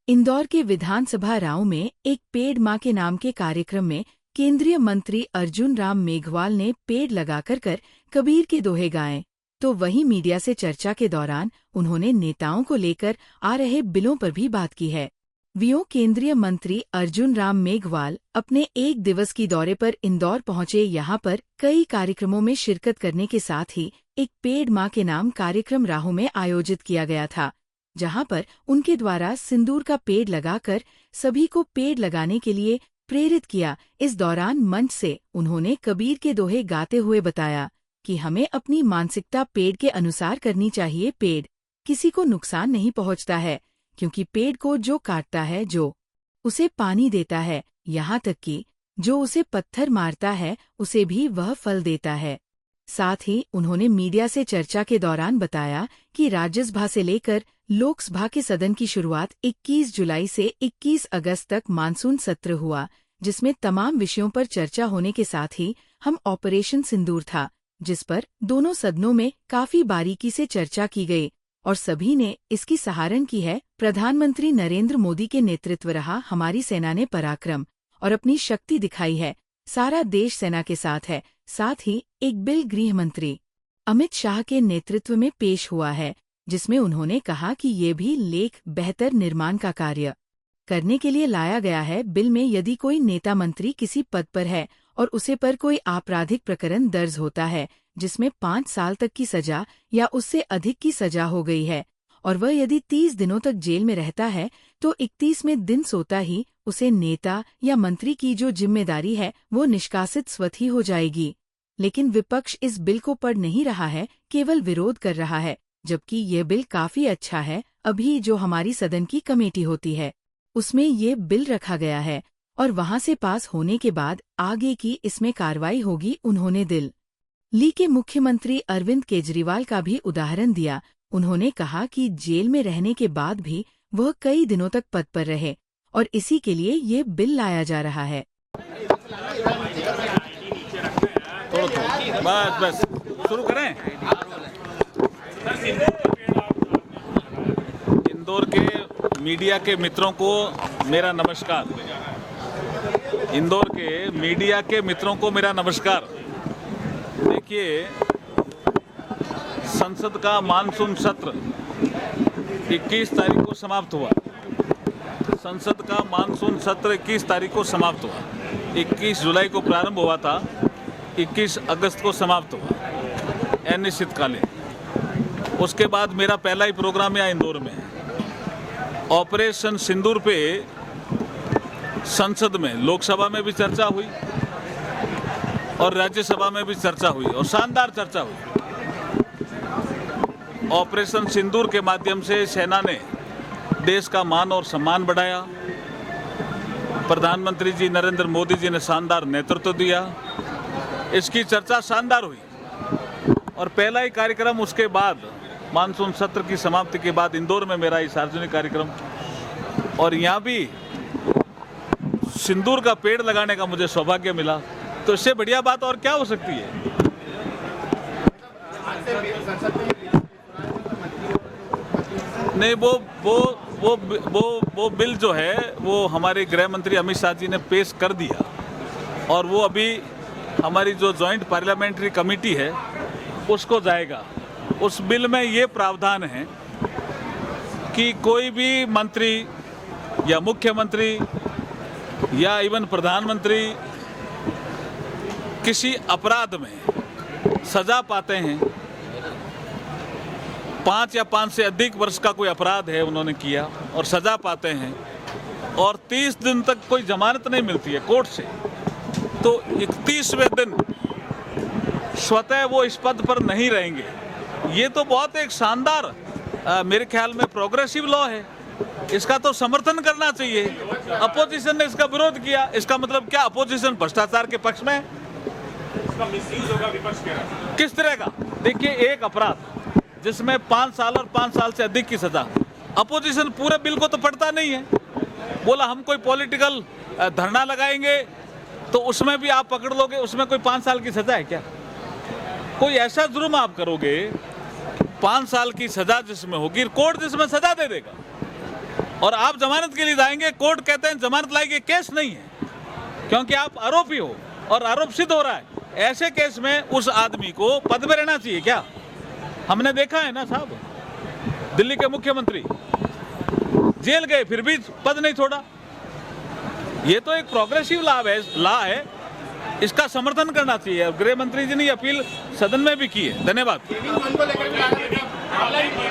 इंदौर के विधानसभा राव में एक पेड़ मां के नाम के कार्यक्रम में केंद्रीय मंत्री अर्जुन राम मेघवाल ने पेड़ लगाकर कर कबीर के दोहे गाए। तो वहीं मीडिया से चर्चा के दौरान उन्होंने नेताओं को लेकर आ रहे बिलों पर भी बात की है। केंद्रीय मंत्री अर्जुन राम मेघवाल अपने एक दिवस की दौरे पर इंदौर पहुंचे। यहां पर कई कार्यक्रमों में शिरकत करने के साथ ही एक पेड़ मां के नाम कार्यक्रम राहू में आयोजित किया गया था, जहां पर उनके द्वारा सिंदूर का पेड़ लगाकर सभी को पेड़ लगाने के लिए प्रेरित किया। इस दौरान मंच से उन्होंने कबीर के दोहे गाते हुए बताया कि हमें अपनी मानसिकता पेड़ के अनुसार करनी चाहिए। पेड़ किसी को नुकसान नहीं पहुंचता है, क्योंकि पेड़ को जो काटता है, जो उसे पानी देता है, यहाँ तक कि जो उसे पत्थर मारता है, उसे भी वह फल देता है। साथ ही उन्होंने मीडिया से चर्चा के दौरान बताया कि राज्यसभा से लेकर लोकसभा के सदन की शुरुआत 21 जुलाई से 21 अगस्त तक मानसून सत्र हुआ, जिसमें तमाम विषयों पर चर्चा होने के साथ ही हम ऑपरेशन सिंदूर था, जिस पर दोनों सदनों में काफी बारीकी से चर्चा की गई और सभी ने इसकी सराहना की है। प्रधानमंत्री नरेंद्र मोदी के नेतृत्व रहा, हमारी सेना ने पराक्रम और अपनी शक्ति दिखाई है, सारा देश सेना के साथ है। साथ ही एक बिल गृह मंत्री अमित शाह के नेतृत्व में पेश हुआ है, जिसमें उन्होंने कहा कि ये भी लेख बेहतर निर्माण का कार्य करने के लिए लाया गया है। बिल में यदि कोई नेता मंत्री किसी पद पर है और उसे पर कोई आपराधिक प्रकरण दर्ज होता है जिसमें 5 साल तक की सजा या उससे अधिक की सजा हो गई है और वह यदि 30 दिनों तक जेल में रहता है, तो 31वें दिन सोता ही उसे नेता या मंत्री की जो जिम्मेदारी है वो निष्कासित स्वतः ही हो जाएगी। लेकिन विपक्ष इस बिल को पढ़ नहीं रहा है, केवल विरोध कर रहा है, जबकि ये बिल काफी अच्छा है। अभी जो हमारी सदन की कमेटी होती है उसमें ये बिल रखा गया है और वहां से पास होने के बाद आगे की इसमें कार्रवाई होगी। उन्होंने दिल्ली के मुख्यमंत्री अरविंद केजरीवाल का भी उदाहरण दिया। उन्होंने कहा कि जेल में रहने के बाद भी वह कई दिनों तक पद पर रहे और इसी के लिए ये बिल लाया जा रहा है। बस शुरू करें। इंदौर के मीडिया के मित्रों को मेरा नमस्कार। इंदौर के मीडिया के मित्रों को मेरा नमस्कार। देखिए, संसद का मानसून सत्र 21 तारीख को समाप्त हुआ। संसद का मानसून सत्र 21 तारीख को समाप्त हुआ। 21 जुलाई को प्रारंभ हुआ था, 21 अगस्त को समाप्त हुआ अनिश्चितकालीन। उसके बाद मेरा पहला ही प्रोग्राम यहाँ इंदौर में है। ऑपरेशन सिंदूर पे संसद में, लोकसभा में भी चर्चा हुई और राज्यसभा में भी चर्चा हुई और शानदार चर्चा हुई। ऑपरेशन सिंदूर के माध्यम से सेना ने देश का मान और सम्मान बढ़ाया। प्रधानमंत्री जी नरेंद्र मोदी जी ने शानदार नेतृत्व दिया। इसकी चर्चा शानदार हुई और पहला ही कार्यक्रम उसके बाद मानसून सत्र की समाप्ति के बाद इंदौर में मेरा ही सार्वजनिक कार्यक्रम, और यहाँ भी सिंदूर का पेड़ लगाने का मुझे सौभाग्य मिला। तो इससे बढ़िया बात और क्या हो सकती है। नहीं, वो बिल जो है वो हमारे गृह मंत्री अमित शाह जी ने पेश कर दिया और वो अभी हमारी जो जॉइंट पार्लियामेंट्री कमेटी है उसको जाएगा। उस बिल में ये प्रावधान है कि कोई भी मंत्री या मुख्यमंत्री या इवन प्रधानमंत्री किसी अपराध में सजा पाते हैं, 5 या 5 से अधिक वर्ष का कोई अपराध है उन्होंने किया और सजा पाते हैं और 30 दिन तक कोई जमानत नहीं मिलती है कोर्ट से, तो 31वें दिन स्वतः वो इस पद पर नहीं रहेंगे। ये तो बहुत एक शानदार मेरे ख्याल में प्रोग्रेसिव लॉ है। इसका तो समर्थन करना चाहिए। अपोजिशन ने इसका विरोध किया। इसका मतलब क्या? अपोजिशन भ्रष्टाचार के पक्ष में? इसका मिसयूज होगा विपक्ष के। किस तरह का? देखिए, एक अपराध जिसमें 5 साल और 5 साल से अधिक की सजा, अपोजिशन पूरे बिल को तो पढ़ता नहीं है। बोला हम कोई पॉलिटिकल धरना लगाएंगे तो उसमें भी आप पकड़ लोगे, उसमें कोई 5 साल की सजा है क्या? कोई ऐसा जुर्म आप करोगे 5 साल की सजा जिसमें होगी, कोर्ट जिसमें सजा दे देगा। और आप जमानत के लिए जाएंगे, कोर्ट कहते हैं जमानत लाएंगे, केस नहीं है क्योंकि आप आरोपी हो और आरोप सिद्ध हो रहा है। ऐसे केस में उस आदमी को पद में रहना चाहिए क्या? हमने देखा है ना साहब, दिल्ली के मुख्यमंत्री जेल गए फिर भी पद नहीं छोड़ा। ये तो एक प्रोग्रेसिव लॉ है, इसका समर्थन करना चाहिए। गृह मंत्री जी ने अपील सदन में भी की है। धन्यवाद।